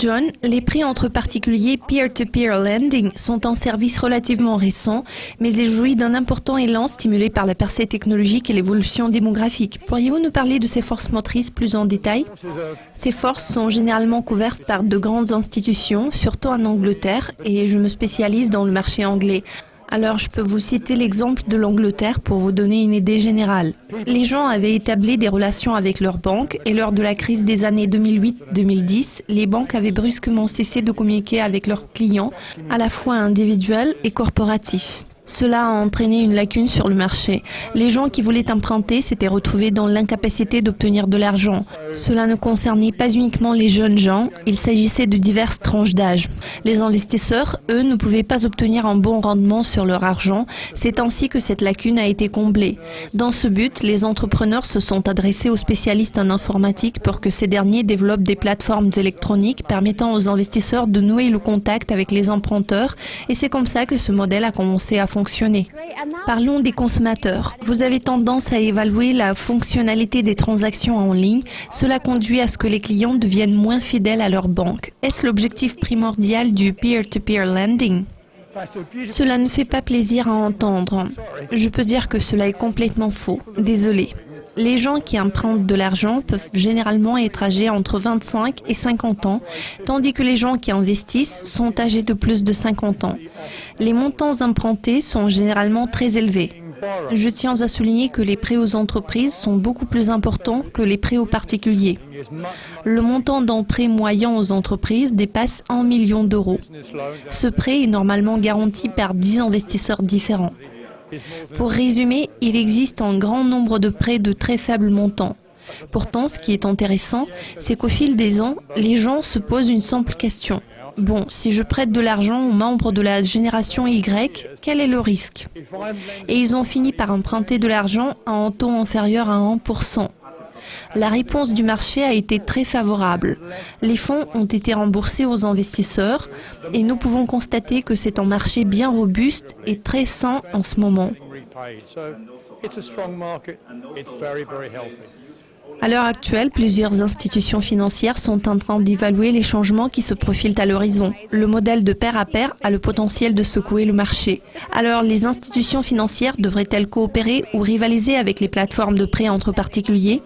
John, les prêts entre particuliers peer-to-peer lending sont un service relativement récent, mais il jouit d'un important élan stimulé par la percée technologique et l'évolution démographique. Pourriez-vous nous parler de ces forces motrices plus en détail? Ces forces sont généralement couvertes par de grandes institutions, surtout en Angleterre, et je me spécialise dans le marché anglais. Alors, je peux vous citer l'exemple de l'Angleterre pour vous donner une idée générale. Les gens avaient établi des relations avec leurs banques et lors de la crise des années 2008-2010, les banques avaient brusquement cessé de communiquer avec leurs clients, à la fois individuels et corporatifs. Cela a entraîné une lacune sur le marché. Les gens qui voulaient emprunter s'étaient retrouvés dans l'incapacité d'obtenir de l'argent. Cela ne concernait pas uniquement les jeunes gens, il s'agissait de diverses tranches d'âge. Les investisseurs, eux, ne pouvaient pas obtenir un bon rendement sur leur argent. C'est ainsi que cette lacune a été comblée. Dans ce but, les entrepreneurs se sont adressés aux spécialistes en informatique pour que ces derniers développent des plateformes électroniques permettant aux investisseurs de nouer le contact avec les emprunteurs. Et c'est comme ça que ce modèle a commencé à fonctionner. Parlons des consommateurs. Vous avez tendance à évaluer la fonctionnalité des transactions en ligne. Cela conduit à ce que les clients deviennent moins fidèles à leur banque. Est-ce l'objectif primordial du peer-to-peer lending? Cela ne fait pas plaisir à entendre. Je peux dire que cela est complètement faux. Désolé. Les gens qui empruntent de l'argent peuvent généralement être âgés entre 25 et 50 ans, tandis que les gens qui investissent sont âgés de plus de 50 ans. Les montants empruntés sont généralement très élevés. Je tiens à souligner que les prêts aux entreprises sont beaucoup plus importants que les prêts aux particuliers. Le montant d'emprunt moyen aux entreprises dépasse 1 million d'euros. Ce prêt est normalement garanti par 10 investisseurs différents. Pour résumer, il existe un grand nombre de prêts de très faible montant. Pourtant, ce qui est intéressant, c'est qu'au fil des ans, les gens se posent une simple question. Bon, si je prête de l'argent aux membres de la génération Y, quel est le risque? Et ils ont fini par emprunter de l'argent à un taux inférieur à 1%. La réponse du marché a été très favorable. Les fonds ont été remboursés aux investisseurs et nous pouvons constater que c'est un marché bien robuste et très sain en ce moment. À l'heure actuelle, plusieurs institutions financières sont en train d'évaluer les changements qui se profilent à l'horizon. Le modèle de pair à pair a le potentiel de secouer le marché. Alors, les institutions financières devraient-elles coopérer ou rivaliser avec les plateformes de prêt entre particuliers?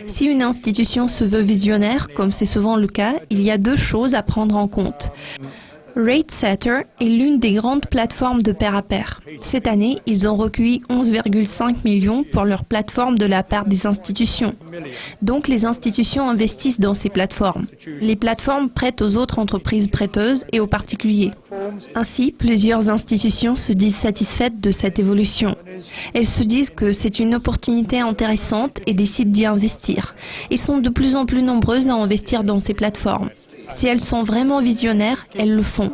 Si une institution se veut visionnaire, comme c'est souvent le cas, il y a deux choses à prendre en compte. RateSetter est l'une des grandes plateformes de pair à pair. Cette année, ils ont recueilli 11,5 millions pour leur plateforme de la part des institutions. Donc, les institutions investissent dans ces plateformes. Les plateformes prêtent aux autres entreprises prêteuses et aux particuliers. Ainsi, plusieurs institutions se disent satisfaites de cette évolution. Elles se disent que c'est une opportunité intéressante et décident d'y investir. Ils sont de plus en plus nombreuses à investir dans ces plateformes. Si elles sont vraiment visionnaires, elles le font.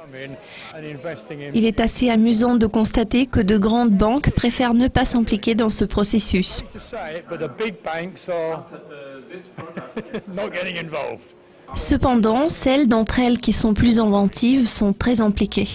Il est assez amusant de constater que de grandes banques préfèrent ne pas s'impliquer dans ce processus. Cependant, celles d'entre elles qui sont plus inventives sont très impliquées.